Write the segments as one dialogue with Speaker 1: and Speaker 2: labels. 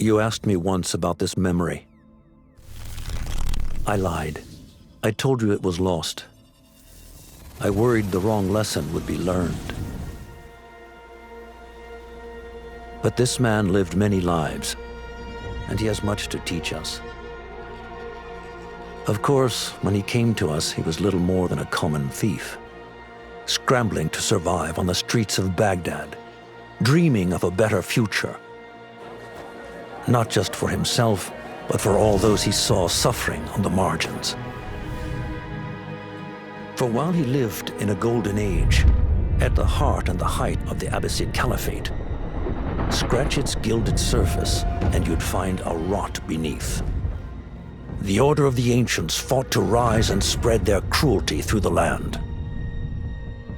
Speaker 1: You asked me once about this memory. I lied. I told you it was lost. I worried the wrong lesson would be learned. But this man lived many lives, and he has much to teach us. Of course, when he came to us, he was little more than a common thief, scrambling to survive on the streets of Baghdad, dreaming of a better future. Not just for himself, but for all those he saw suffering on the margins. For while he lived in a golden age, at the heart and the height of the Abbasid Caliphate, scratch its gilded surface and you'd find a rot beneath. The Order of the Ancients fought to rise and spread their cruelty through the land.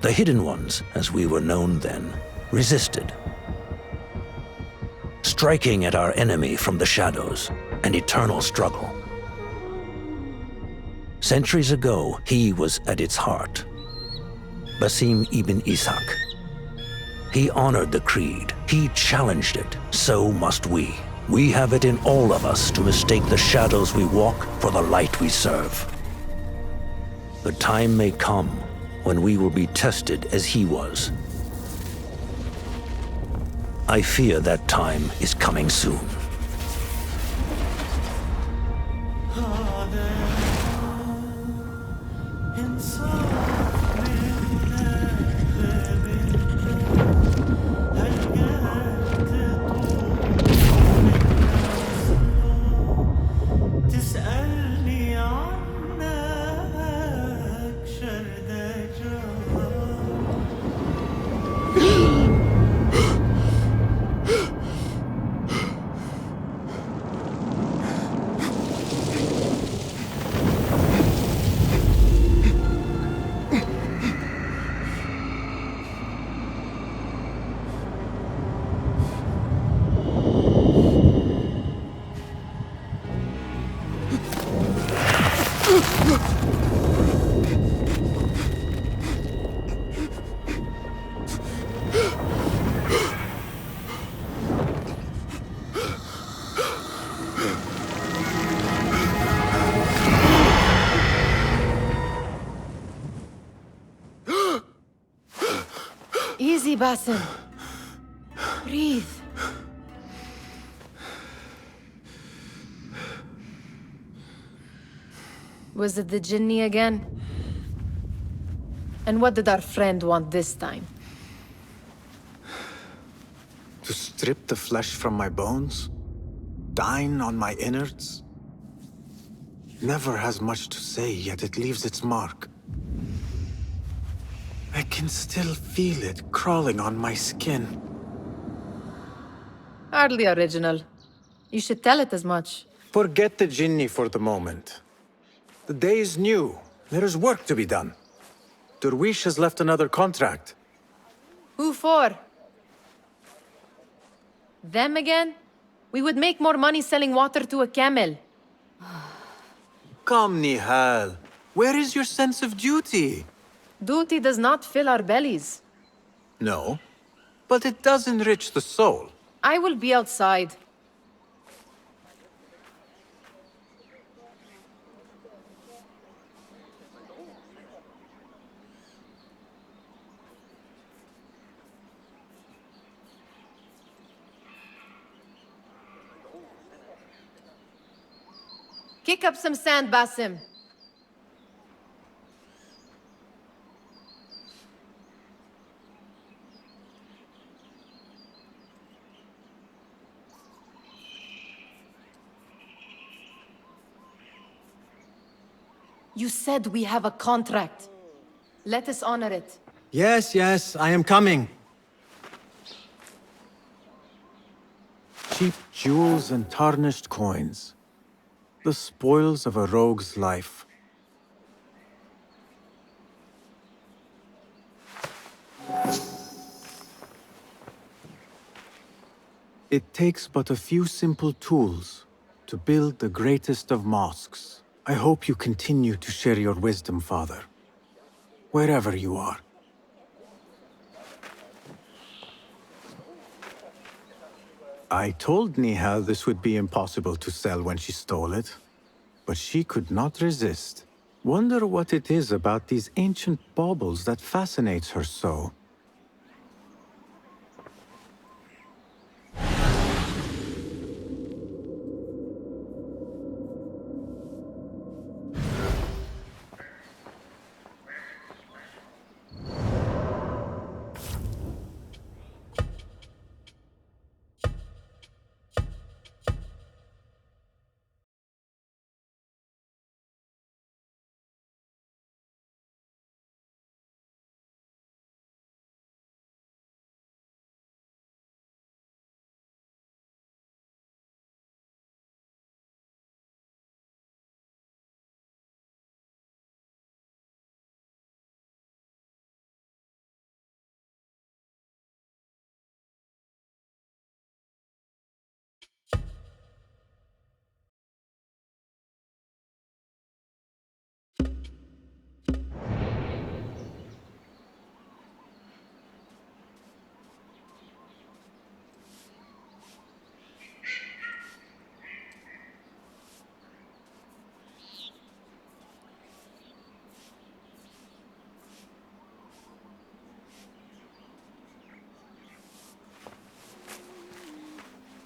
Speaker 1: The Hidden Ones, as we were known then, resisted, striking at our enemy from the shadows, an eternal struggle. Centuries ago, he was at its heart, Basim ibn Ishaq. He honored the creed, he challenged it, so must we. We have it in all of us to mistake the shadows we walk for the light we serve. The time may come when we will be tested as he was. I fear that time is coming soon.
Speaker 2: Easy, Basim. Breathe. Was it the Jinni again? And what did our friend want this time?
Speaker 3: To strip the flesh from my bones? Dine on my innards? Never has much to say, yet it leaves its mark. I can still feel it crawling on my skin.
Speaker 2: Hardly original. You should tell it as much.
Speaker 3: Forget the Jinni for the moment. The day is new. There is work to be done. Derwish has left another contract.
Speaker 2: Who for? Them again? We would make more money selling water to a camel.
Speaker 3: Come, Nihal. Where is your sense of duty?
Speaker 2: Duty does not fill our bellies.
Speaker 3: No, but it does enrich the soul.
Speaker 2: I will be outside. Kick up some sand, Basim. You said we have a contract. Let us honor it.
Speaker 3: Yes, I am coming. Cheap jewels and tarnished coins. The spoils of a rogue's life. It takes but a few simple tools to build the greatest of mosques. I hope you continue to share your wisdom, Father, wherever you are. I told Nihal this would be impossible to sell when she stole it, but she could not resist. Wonder what it is about these ancient baubles that fascinates her so.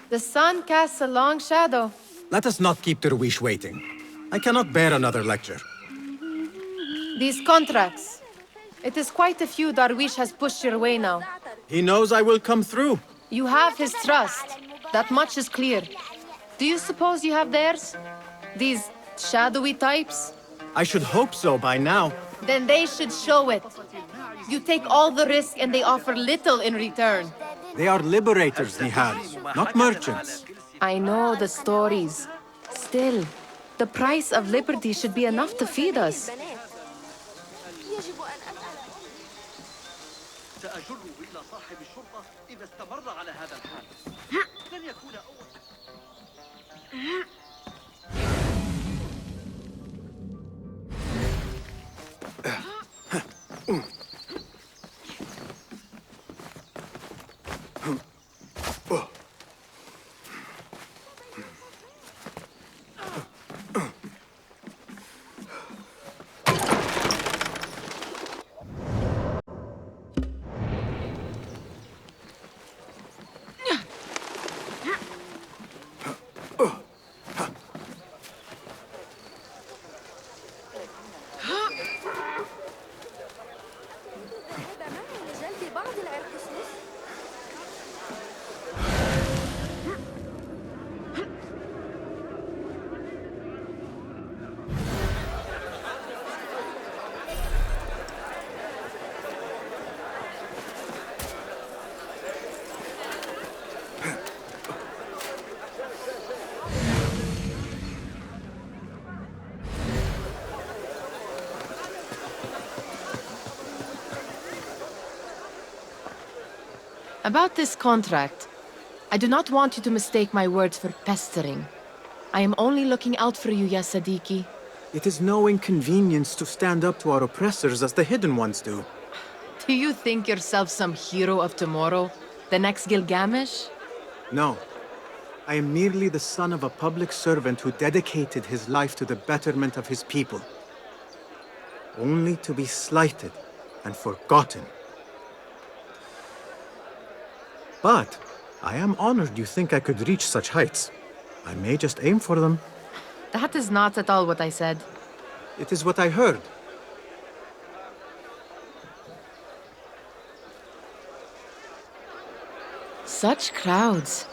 Speaker 2: The sun casts a long shadow.
Speaker 4: Let us not keep Derwish waiting. I cannot bear another lecture.
Speaker 2: These contracts. It is quite a few Darwish has pushed your way now.
Speaker 4: He knows I will come through.
Speaker 2: You have his trust. That much is clear. Do you suppose you have theirs? These shadowy types?
Speaker 4: I should hope so by now.
Speaker 2: Then they should show it. You take all the risk and they offer little in return.
Speaker 3: They are liberators, Nihal, not merchants.
Speaker 2: I know the stories. Still, the price of liberty should be enough to feed us.
Speaker 5: سأجره إلى صاحب الشرطة إذا استمر على هذا الحال. لن يكون أول.
Speaker 2: About this contract, I do not want you to mistake my words for pestering. I am only looking out for you, ya Sadiki.
Speaker 3: It is no inconvenience to stand up to our oppressors as the Hidden Ones do.
Speaker 2: Do you think yourself some hero of tomorrow? The next Gilgamesh?
Speaker 3: No. I am merely the son of a public servant who dedicated his life to the betterment of his people. Only to be slighted and forgotten. But I am honored you think I could reach such heights. I may just aim for them.
Speaker 2: That is not at all what I said.
Speaker 3: It is what I heard.
Speaker 2: Such crowds.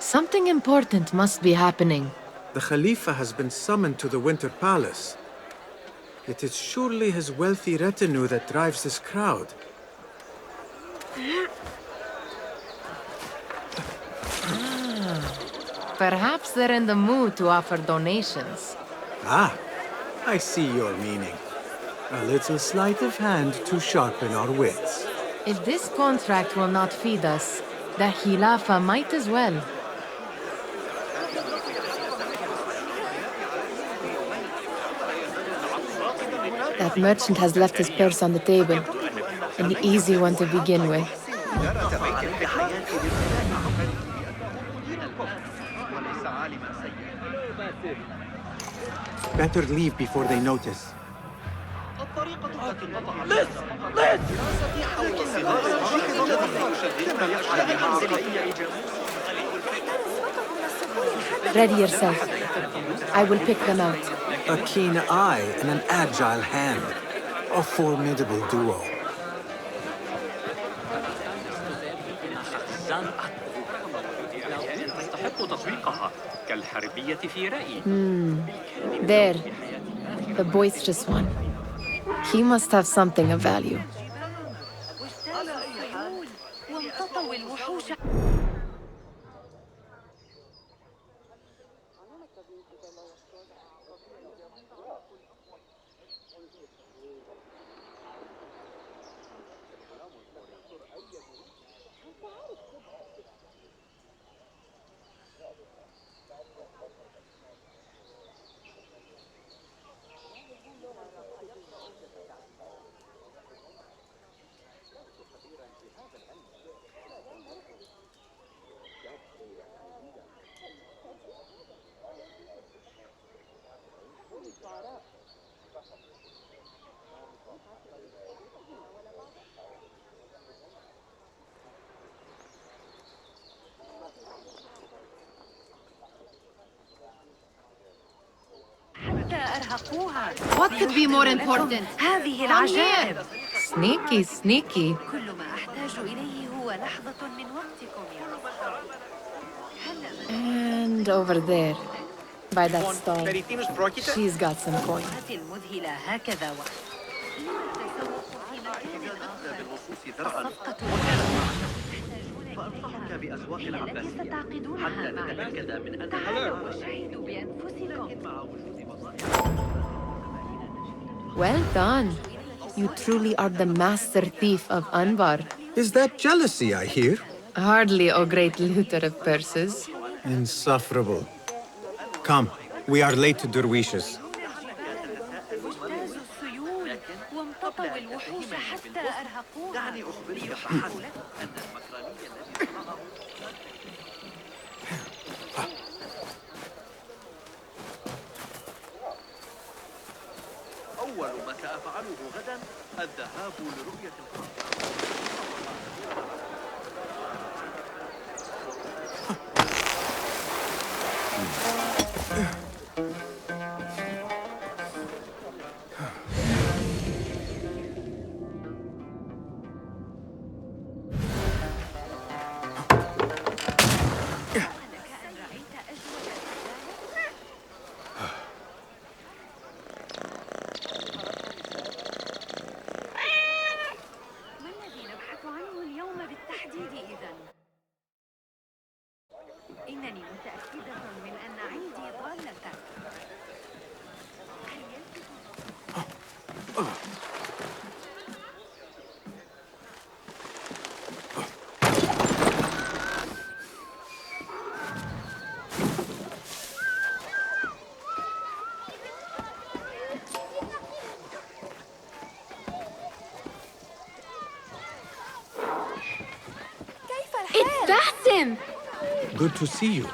Speaker 2: Something important must be happening.
Speaker 3: The Khalifa has been summoned to the Winter Palace. It is surely his wealthy retinue that drives this crowd.
Speaker 2: Perhaps they're in the mood to offer donations.
Speaker 3: Ah, I see your meaning. A little sleight of hand to sharpen our wits.
Speaker 2: If this contract will not feed us, the Khilafa might as well. That merchant has left his purse on the table. An easy one to begin with.
Speaker 3: Better leave before they notice.
Speaker 5: الطريقة التي قطع ليس حول
Speaker 2: Ready yourself. I will pick them out.
Speaker 4: A keen eye and an agile hand. A formidable duo.
Speaker 5: تستحق تسويقها كالحربية في رأيي.
Speaker 2: There. The boisterous one. He must have something of value. What could be more important?
Speaker 6: هذه
Speaker 2: Come
Speaker 6: العجائب.
Speaker 2: here. Sneaky, sneaky.
Speaker 6: كل ما أحتاج إليه هو لحظة من وقتكم يا أصحاب.
Speaker 2: And over there, by that stall, she's got some coin.
Speaker 6: المذهلة هكذا الصفقة
Speaker 5: فأنصحك بأسواق العباسية
Speaker 6: تعقدونها
Speaker 5: حتى
Speaker 6: معي.
Speaker 5: نتأكد من أن
Speaker 6: تعالوا وشاهدوا بأنفسكم.
Speaker 5: مع وجود
Speaker 2: Well done. You truly are the master thief of Anbar.
Speaker 4: Is that jealousy I hear?
Speaker 2: Hardly, O great looter of purses.
Speaker 4: Insufferable. Come, we are late to Derwishes.
Speaker 6: اجتازوا السيول وامتطوا الوحوش حتى أرهقوها.
Speaker 5: دعني أخبرك فحسب أن المكرمية الذي صنعه أول ما سأفعله غدا الذهاب لرؤية القمر.
Speaker 6: ما الذي نبحث عنه اليوم بالتحديد إذن؟ إنني متأكدة من أن عندي ضالة.
Speaker 2: It's Basim!
Speaker 4: Good to see you.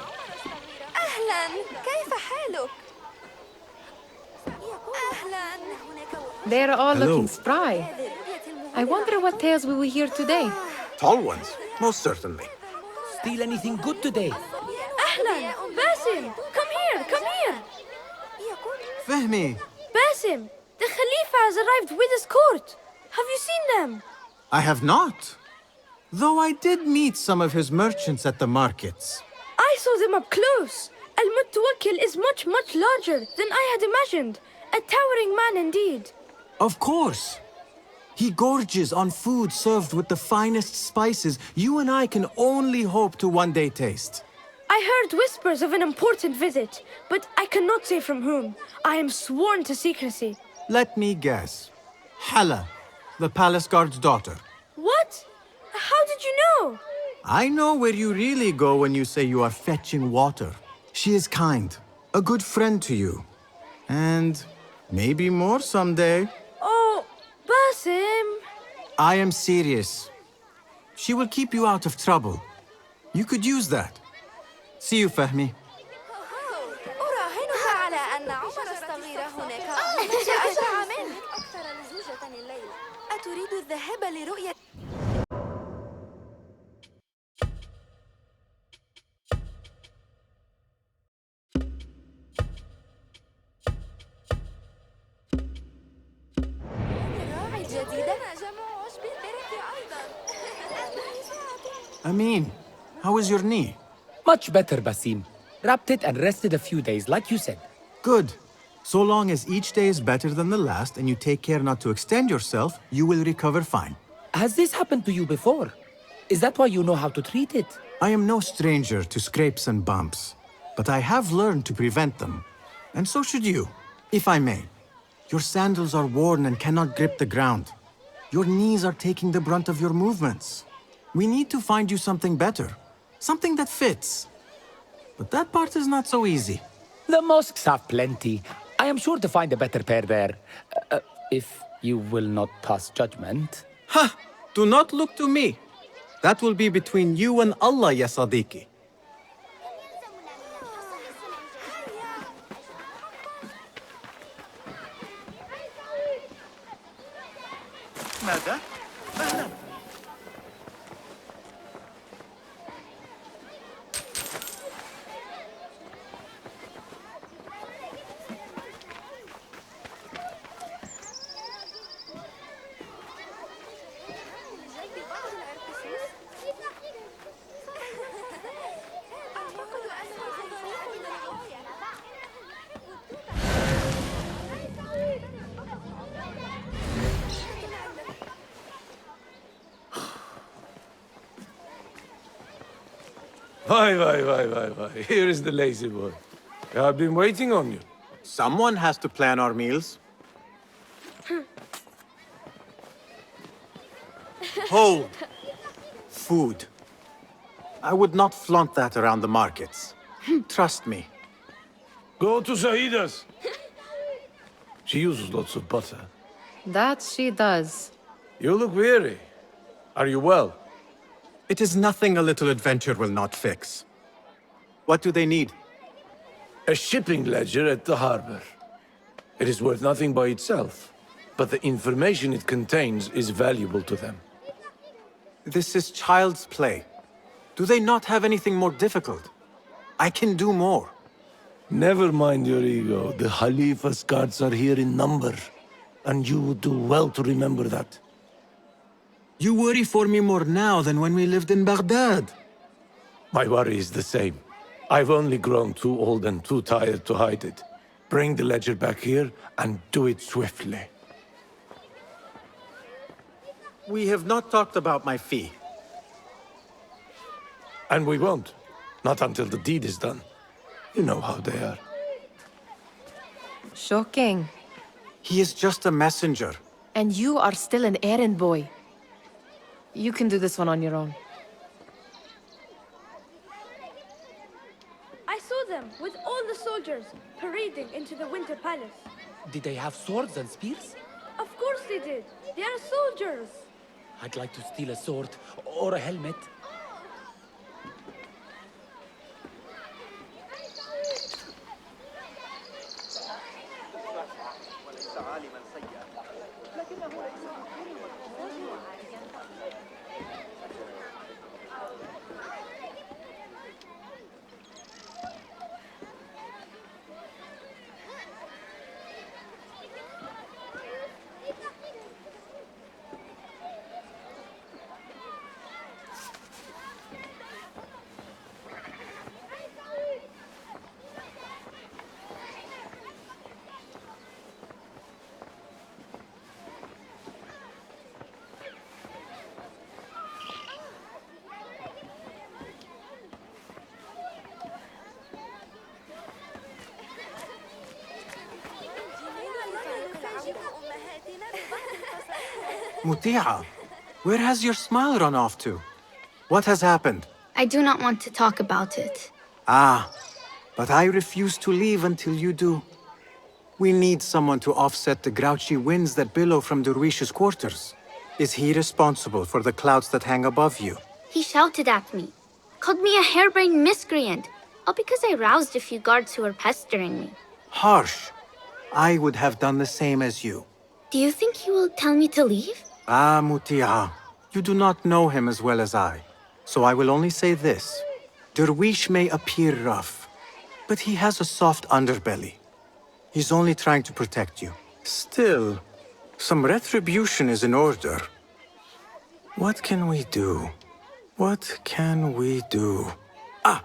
Speaker 7: أهلاً، كيف حالك؟ أهلاً.
Speaker 2: They're all
Speaker 4: Hello.
Speaker 2: looking spry. I wonder what tales we will hear today.
Speaker 4: Tall ones, most certainly.
Speaker 8: Steal anything good today?
Speaker 7: أهلاً، باسم. Come here, come here.
Speaker 3: Fehmi,
Speaker 7: Basim, the Khalifa has arrived with his court. Have you seen them?
Speaker 3: I have not. Though I did meet some of his merchants at the markets.
Speaker 7: I saw them up close. Al-Mutawakkil is much, much larger than I had imagined. A towering man indeed.
Speaker 3: Of course. He gorges on food served with the finest spices you and I can only hope to one day taste.
Speaker 7: I heard whispers of an important visit, but I cannot say from whom. I am sworn to secrecy.
Speaker 3: Let me guess. Hala, the palace guard's daughter.
Speaker 7: What? How did you know?
Speaker 3: I know where you really go when you say you are fetching water. She is kind, a good friend to you. And maybe more someday.
Speaker 7: Oh, Basim.
Speaker 3: I am serious. She will keep you out of trouble. You could use that. See you, Fahmi.
Speaker 7: أراهنك على أن أن عمر الصغير هناك أشجع منك أكثر لزوجة الليل. أتريد الذهاب لرؤية؟ راعي جديدة جمع عشب البرك أيضا.
Speaker 3: Amin, how is your knee?
Speaker 8: Much better, Basim. Wrapped it and rested a few days, like you said.
Speaker 3: Good. So long as each day is better than the last and you take care not to extend yourself, you will recover fine.
Speaker 8: Has this happened to you before? Is that why you know how to treat it?
Speaker 3: I am no stranger to scrapes and bumps, but I have learned to prevent them. And so should you, if I may. Your sandals are worn and cannot grip the ground. Your knees are taking the brunt of your movements. We need to find you something better, something that fits. But that part is not so easy.
Speaker 8: The mosques have plenty. I am sure to find a better pair there. If you will not pass judgment.
Speaker 3: Ha! Do not look to me. That will be between you and Allah, ya Sadiqi.
Speaker 5: ماذا؟ أهلا.
Speaker 9: Why. Here is the lazy boy. I've been waiting on you.
Speaker 3: Someone has to plan our meals. Hold. Food. I would not flaunt that around the markets. Trust me.
Speaker 9: Go to Sahida's. She uses lots of butter.
Speaker 2: That she does.
Speaker 9: You look weary. Are you well?
Speaker 3: It is nothing a little adventure will not fix. What do they need?
Speaker 9: A shipping ledger at the harbor. It is worth nothing by itself, but the information it contains is valuable to them.
Speaker 3: This is child's play. Do they not have anything more difficult? I can do more.
Speaker 9: Never mind your ego. The Khalifa's guards are here in number, and you would do well to remember that.
Speaker 3: You worry for me more now than when we lived in Baghdad.
Speaker 9: My worry is the same. I've only grown too old and too tired to hide it. Bring the ledger back here, and do it swiftly.
Speaker 3: We have not talked about my fee.
Speaker 9: And we won't. Not until the deed is done. You know how they are.
Speaker 2: Shocking.
Speaker 3: He is just a messenger.
Speaker 2: And you are still an errand boy. You can do this one on your own.
Speaker 7: I saw them with all the soldiers parading into the Winter Palace.
Speaker 8: Did they have swords and spears?
Speaker 7: Of course they did. They are soldiers.
Speaker 8: I'd like to steal a sword or a helmet.
Speaker 3: Muti'a, where has your smile run off to? What has happened?
Speaker 10: I do not want to talk about it.
Speaker 3: Ah, but I refuse to leave until you do. We need someone to offset the grouchy winds that billow from Derwish's quarters. Is he responsible for the clouds that hang above you?
Speaker 10: He shouted at me, called me a harebrained miscreant, all because I roused a few guards who were pestering me.
Speaker 3: Harsh. I would have done the same as you.
Speaker 10: Do you think he will tell me to leave?
Speaker 3: Ah, Mutia, you do not know him as well as I. So I will only say this. Derwish may appear rough, but he has a soft underbelly. He's only trying to protect you. Still, some retribution is in order. What can we do? What can we do? Ah!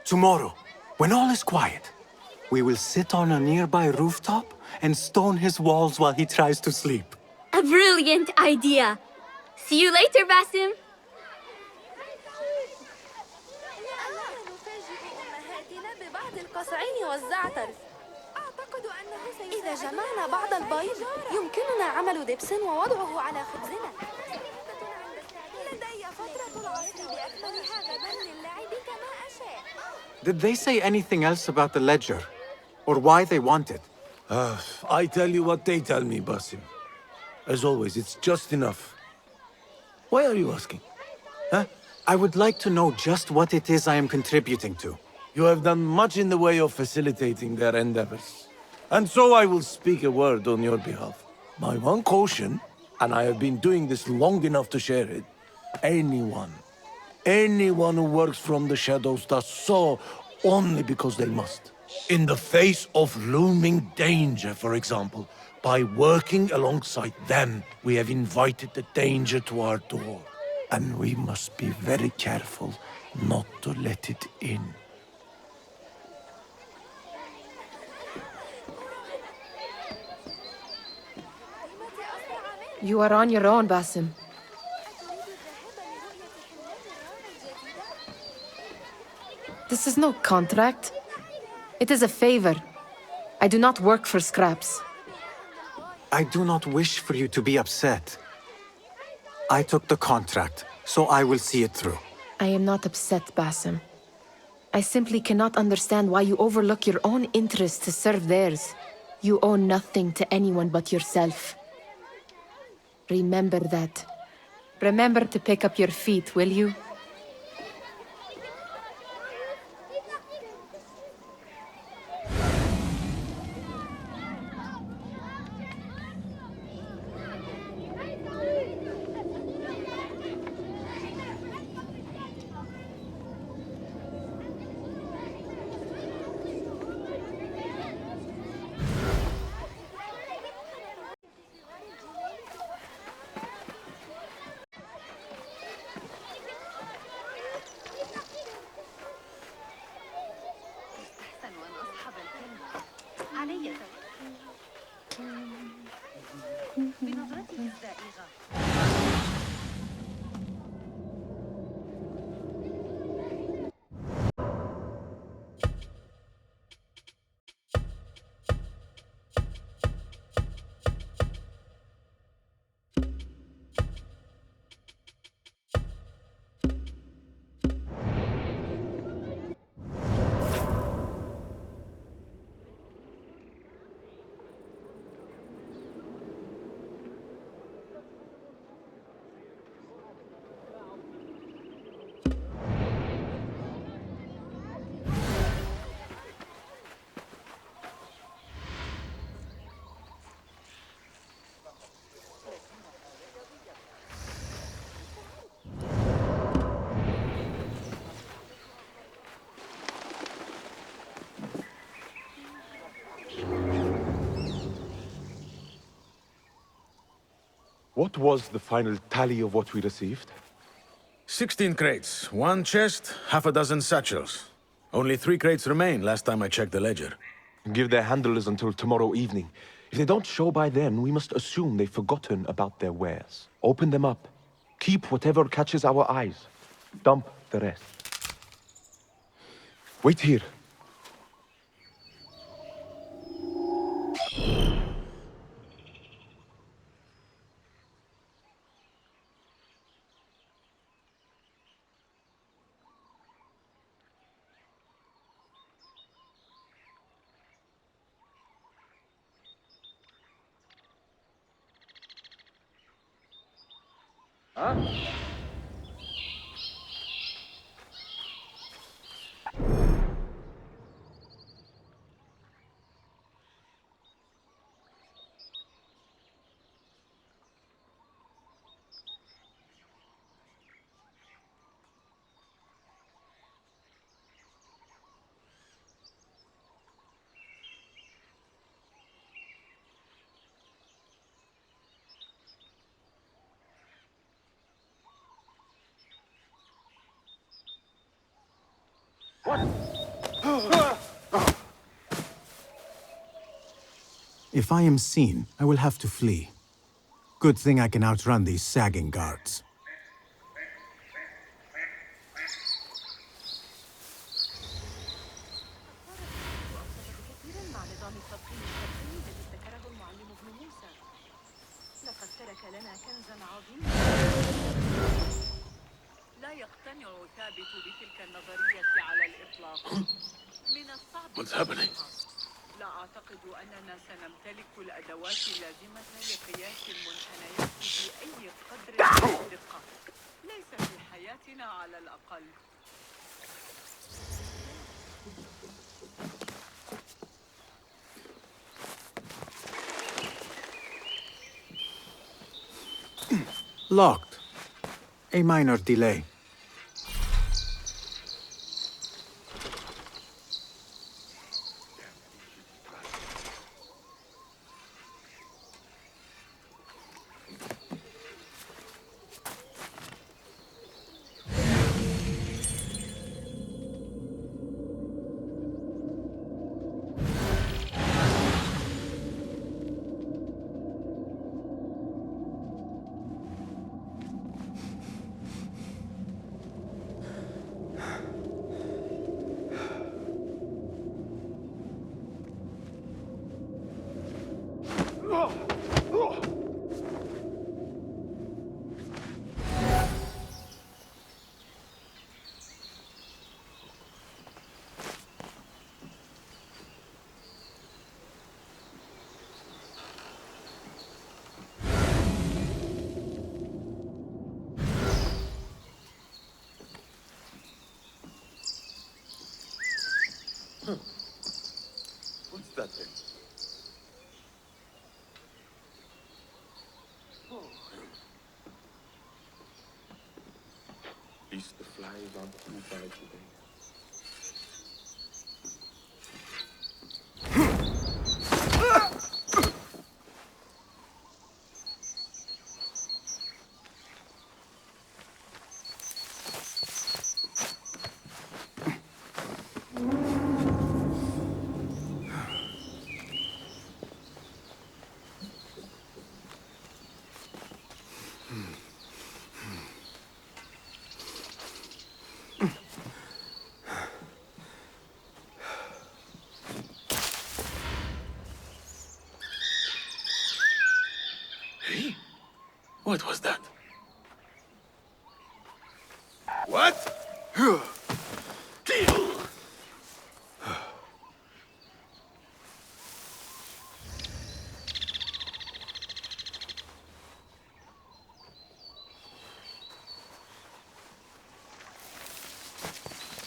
Speaker 3: Tomorrow, when all is quiet, we will sit on a nearby rooftop and stone his walls while he tries to sleep.
Speaker 10: A brilliant idea. See you later, Basim.
Speaker 7: إذا جمعنا بعض البيض يمكننا عمل دبس ووضعه على خبزنا. لدي فترة العصر بأكملها غدا للعب كما أشاء.
Speaker 3: Did they say anything else about the ledger? Or why they want it?
Speaker 9: I tell you what they tell me, Basim. As always, it's just enough. Why are you asking?
Speaker 3: Huh? I would like to know just what it is I am contributing to.
Speaker 9: You have done much in the way of facilitating their endeavors. And so I will speak a word on your behalf. My one caution, and I have been doing this long enough to share it, anyone who works from the shadows does so only because they must. In the face of looming danger, for example, by working alongside them, we have invited the danger to our door. And we must be very careful not to let it in.
Speaker 2: You are on your own, Basim. This is no contract. It is a favor. I do not work for scraps.
Speaker 3: I do not wish for you to be upset. I took the contract, so I will see it through.
Speaker 2: I am not upset, Basim. I simply cannot understand why you overlook your own interests to serve theirs. You owe nothing to anyone but yourself. Remember that. Remember to pick up your feet, will you?
Speaker 6: بنظرتك الزائغة.
Speaker 11: What was the final tally of what we received?
Speaker 12: 16 crates, 1 chest, half a dozen satchels. Only 3 crates remain last time I checked the ledger.
Speaker 11: Give their handlers until tomorrow evening. If they don't show by then, we must assume they've forgotten about their wares. Open them up. Keep whatever catches our eyes. Dump the rest. Wait here.
Speaker 3: If I am seen, I will have to flee. Good thing I can outrun these sagging guards.
Speaker 6: لا يقتنع ثابت بتلك النظرية على الإطلاق. من الصعب
Speaker 12: What's happening?
Speaker 6: لا أعتقد أننا سنمتلك الأدوات اللازمة لقياس المنحنيات بأي قدر من الدقة. ليس في حياتنا على الأقل.
Speaker 3: Locked. A minor delay.
Speaker 9: What's that thing?
Speaker 11: At least the flies aren't too bad today.
Speaker 12: Hey? What was that? What? Deal!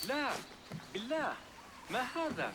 Speaker 5: لا بالله ما هذا؟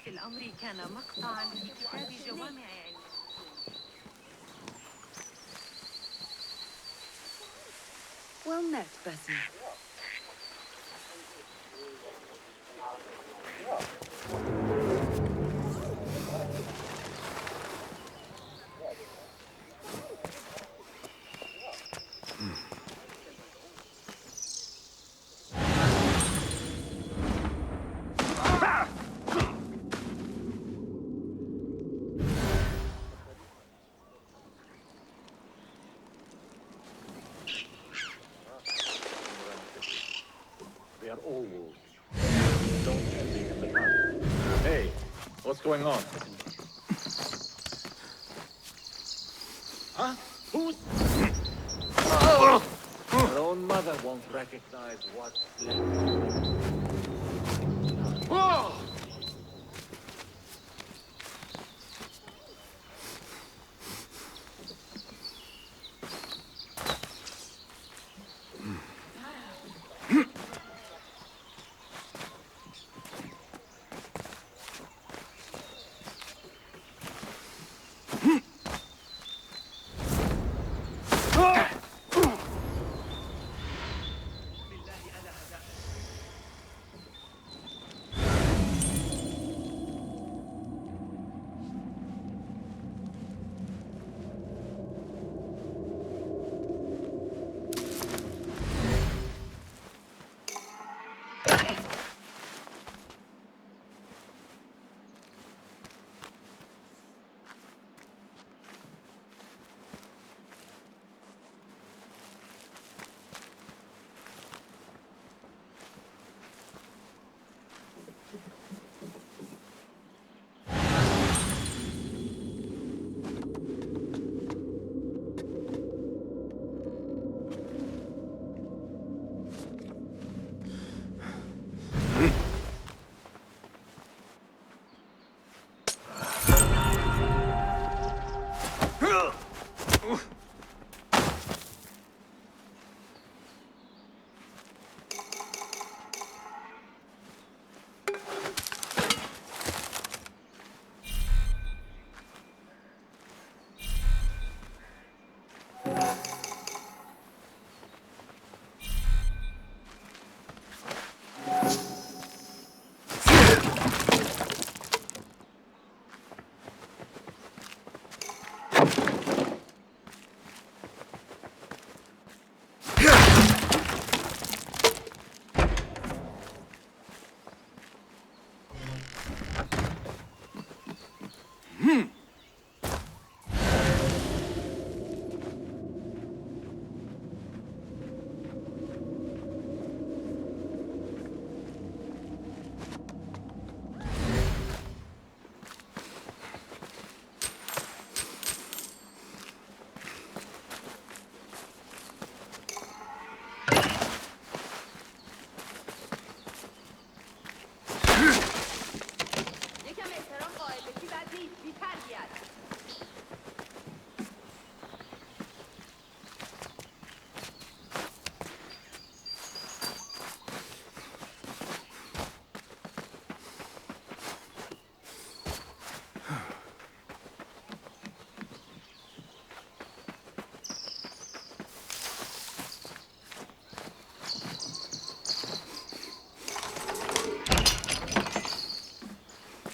Speaker 6: الأمر كان مقطعا في كتاب جوامع علم.
Speaker 13: Well met, Basim.
Speaker 11: What's going on? Huh? Who's...
Speaker 9: Your own mother won't recognize what's left.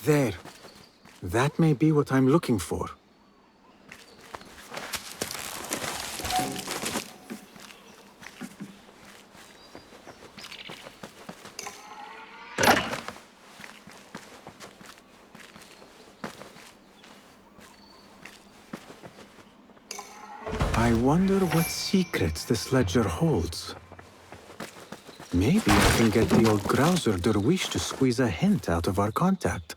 Speaker 3: There. That may be what I'm looking for. I wonder what secrets this ledger holds. Maybe I can get the old grouser Derwish to squeeze a hint out of our contact.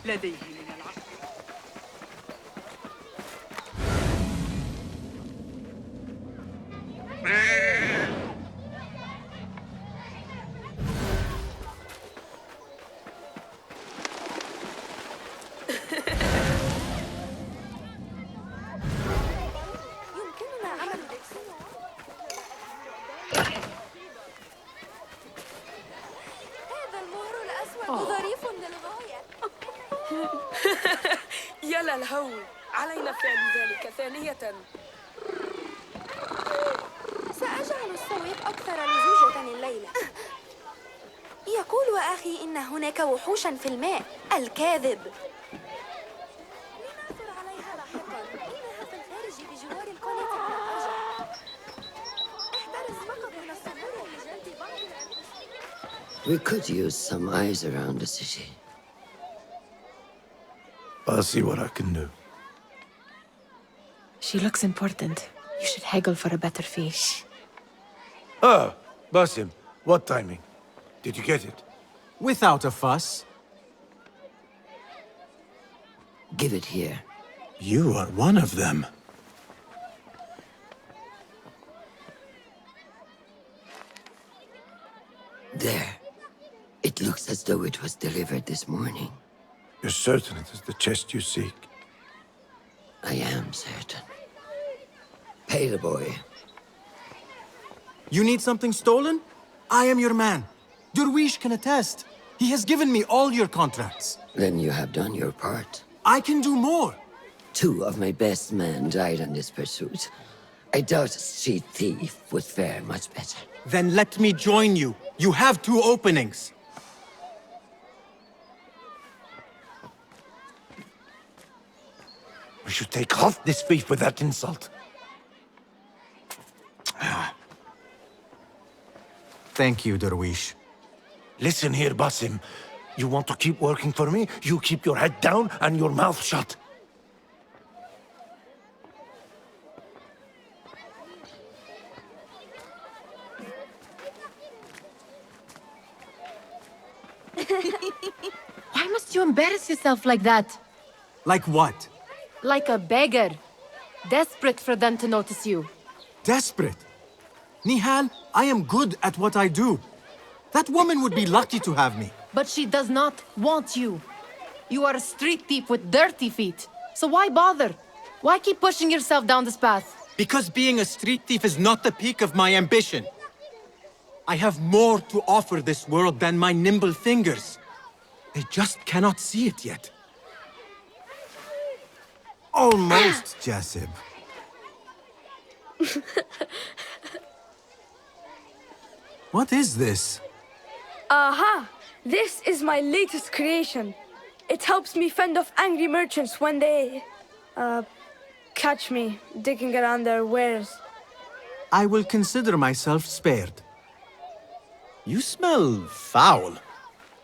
Speaker 6: لديه من العقل.
Speaker 7: يمكننا عمل هذا المهر الأسود ظريف للغاية.
Speaker 13: يا للهول، علينا فعل ذلك ثانية.
Speaker 7: سأجعل السويق أكثر كان هناك وحوشا في الماء. الكاذب. لنعثر عليها لاحقا. إنها في الخارج بجوار القناة على الأرجح. احترس فقط من الصدور لجلب بعض الأنفس.
Speaker 14: We could use some eyes around the city.
Speaker 9: I'll see what I can do.
Speaker 2: She looks important. You should haggle for a better fee.
Speaker 9: Ah, Basim, what timing? Did you get it?
Speaker 3: Without a fuss.
Speaker 14: Give it here.
Speaker 3: You are one of them.
Speaker 14: There. It looks as though it was delivered this morning.
Speaker 9: You're certain it is the chest you seek?
Speaker 14: I am certain. Pay the boy.
Speaker 3: You need something stolen? I am your man. Durwish can attest. He has given me all your contracts.
Speaker 14: Then you have done your part.
Speaker 3: I can do more.
Speaker 14: 2 of my best men died in this pursuit. I doubt a street thief would fare much better.
Speaker 3: Then let me join you. You have 2 openings.
Speaker 9: We should take half this beef with that insult.
Speaker 3: Thank you, Durwish.
Speaker 9: Listen here, Basim. You want to keep working for me? You keep your head down and your mouth shut.
Speaker 2: Why must you embarrass yourself like that?
Speaker 3: Like what?
Speaker 2: Like a beggar. Desperate for them to notice you.
Speaker 3: Desperate? Nihal, I am good at what I do. That woman would be lucky to have me.
Speaker 2: But she does not want you. You are a street thief with dirty feet. So why bother? Why keep pushing yourself down this path?
Speaker 3: Because being a street thief is not the peak of my ambition. I have more to offer this world than my nimble fingers. They just cannot see it yet. Almost, Jasib. What is this?
Speaker 7: Aha! This is my latest creation. It helps me fend off angry merchants when they, catch me digging around their wares.
Speaker 3: I will consider myself spared. You smell foul.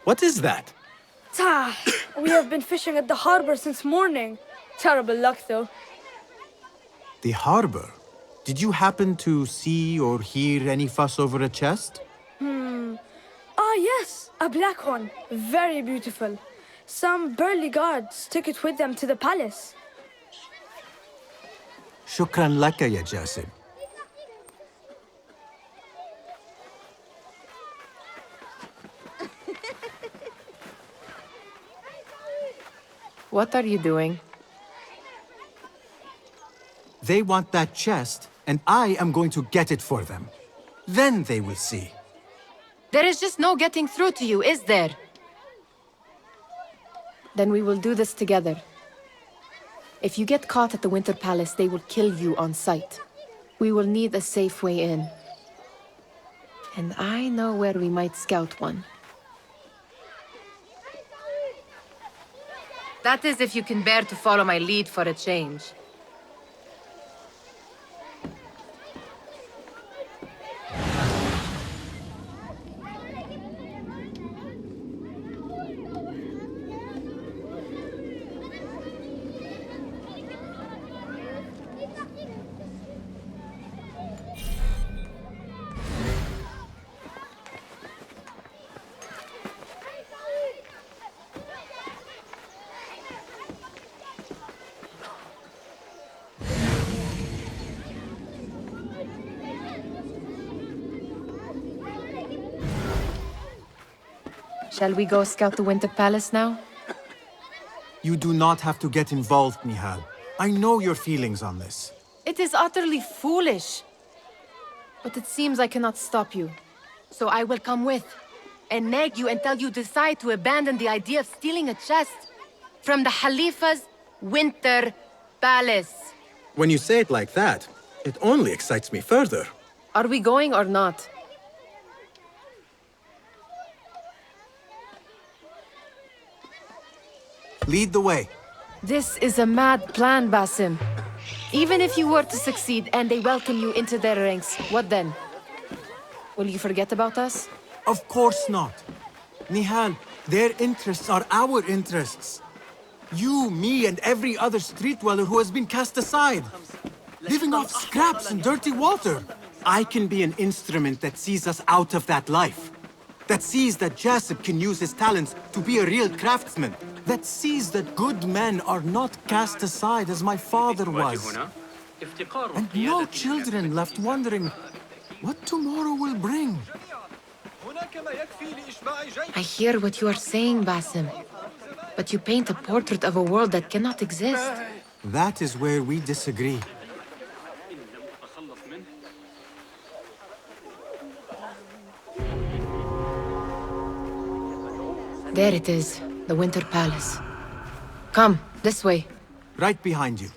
Speaker 3: What is that?
Speaker 7: Tah! We have been fishing at the harbor since morning. Terrible luck, though.
Speaker 3: The harbor? Did you happen to see or hear any fuss over a chest?
Speaker 7: Ah, yes, a black one. Very beautiful. Some burly guards took it with them to the palace.
Speaker 3: Shukran laka, ya Jasib.
Speaker 2: What are you doing?
Speaker 3: They want that chest, and I am going to get it for them. Then they will see.
Speaker 2: There is just no getting through to you, is there? Then we will do this together. If you get caught at the Winter Palace, they will kill you on sight. We will need a safe way in. And I know where we might scout one. That is if you can bear to follow my lead for a change. Shall we go scout the Winter Palace now?
Speaker 3: You do not have to get involved, Nihal. I know your feelings on this.
Speaker 2: It is utterly foolish. But it seems I cannot stop you. So I will come with, and nag you until you decide to abandon the idea of stealing a chest from the Khalifa's Winter Palace.
Speaker 3: When you say it like that, it only excites me further.
Speaker 2: Are we going or not?
Speaker 3: Lead the way.
Speaker 2: This is a mad plan, Basim. Even if you were to succeed and they welcome you into their ranks, what then? Will you forget about us?
Speaker 3: Of course not. Nihal, their interests are our interests. You, me, and every other street dweller who has been cast aside. Living off scraps and dirty water. I can be an instrument that sees us out of that life. That sees that Jasip can use his talents to be a real craftsman. That sees that good men are not cast aside as my father was. And no children left wondering what tomorrow will bring.
Speaker 2: I hear what you are saying, Basim. But you paint a portrait of a world that cannot exist.
Speaker 3: That is where we disagree.
Speaker 2: There it is, the Winter Palace. Come, this way.
Speaker 3: Right behind you.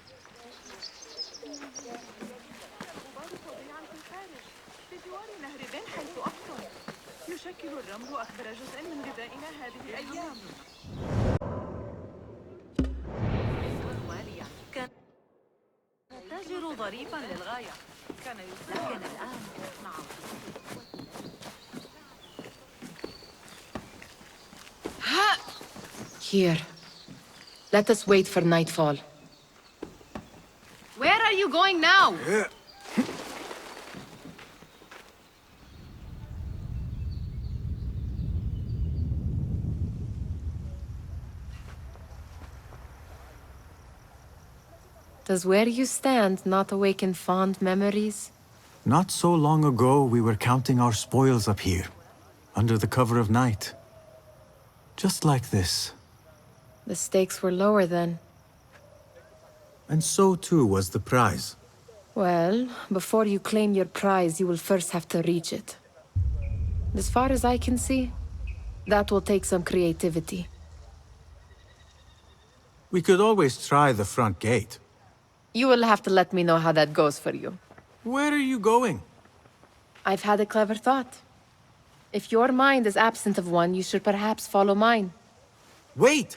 Speaker 6: ظريفا للغاية كان يسكن الآن معه
Speaker 2: Here. Let us wait for nightfall. Where are you going now? Does where you stand not awaken fond memories?
Speaker 3: Not so long ago, we were counting our spoils up here, under the cover of night. Just like this.
Speaker 2: The stakes were lower then.
Speaker 3: And so too was the prize.
Speaker 2: Well, before you claim your prize, you will first have to reach it. As far as I can see, that will take some creativity.
Speaker 3: We could always try the front gate.
Speaker 2: You will have to let me know how that goes for you.
Speaker 3: Where are you going?
Speaker 2: I've had a clever thought. If your mind is absent of one, you should perhaps follow mine.
Speaker 3: Wait!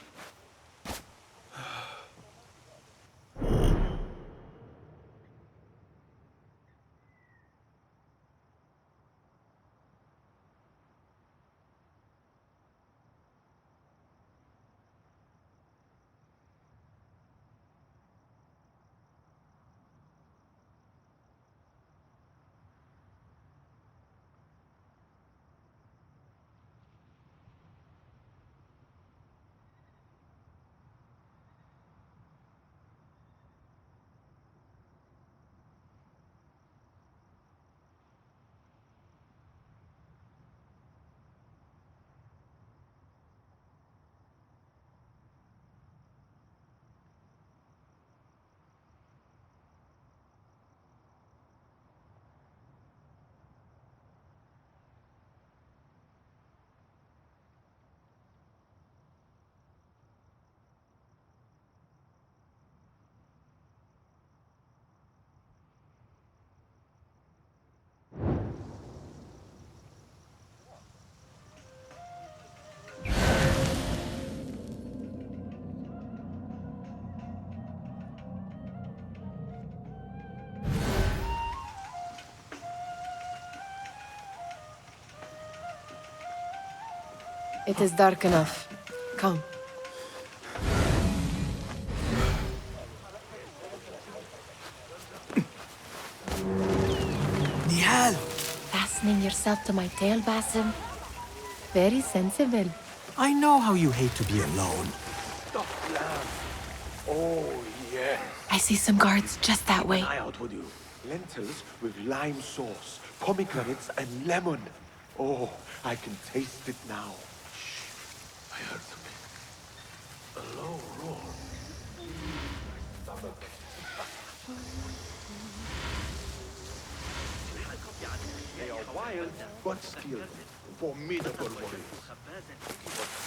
Speaker 2: It is dark enough. Come.
Speaker 3: Nihal!
Speaker 2: Fastening yourself to my tail, Basim? Very sensible.
Speaker 3: I know how you hate to be alone.
Speaker 9: Stuffed lamb. Oh, yes.
Speaker 2: I see some guards just that way.
Speaker 9: I out with you. Lentils with lime sauce, pomegranates, and lemon. Oh, I can taste it now. Shh. I heard something. A low roar. Stomach. They are wild, but still formidable warriors.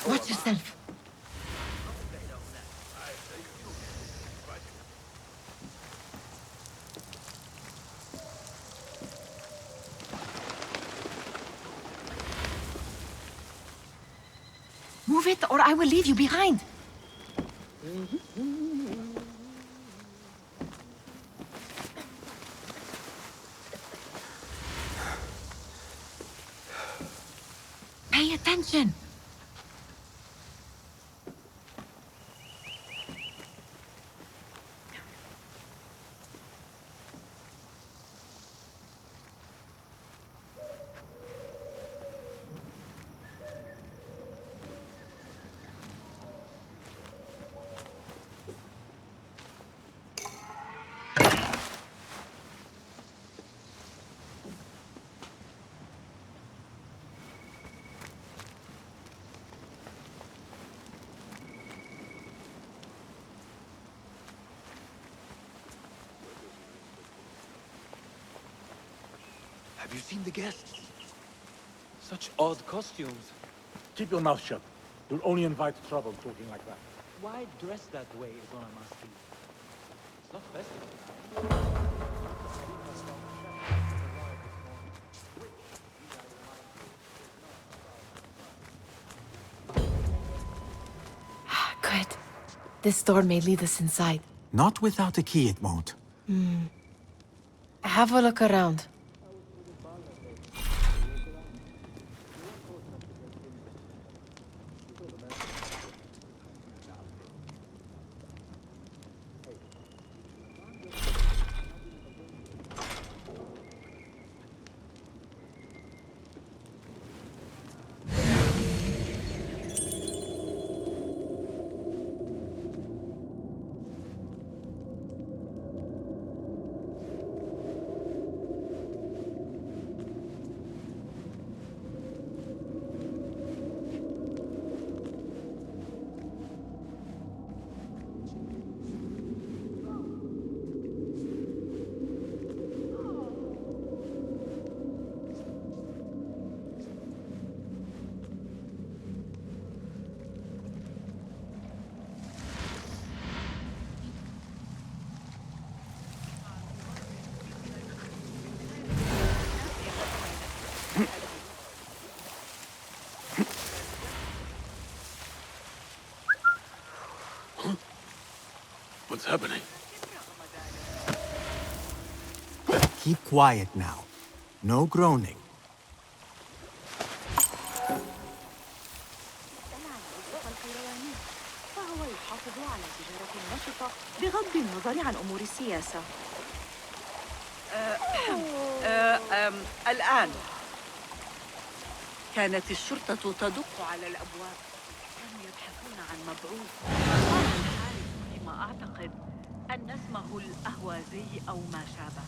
Speaker 2: Watch yourself. Move it, or I will leave you behind. Pay attention.
Speaker 4: Have you seen the guests? Such odd costumes.
Speaker 8: Keep your mouth shut. You'll only invite trouble talking like that.
Speaker 5: Why dress that way is what I'm asking. It's not festival.
Speaker 2: Good. This door may lead us inside.
Speaker 3: Not without a key, it won't.
Speaker 2: Have a look around.
Speaker 9: What's happening?
Speaker 3: Keep quiet now. No groaning.
Speaker 6: فهو يحافظ على تجارة نشطة بغض النظر عن أمور السياسة. الآن كانت الشرطة تدق على الأبواب. كانوا يبحثون عن مبعوث. فيما أعتقد أن اسمه الأهوازي أو ما شابه.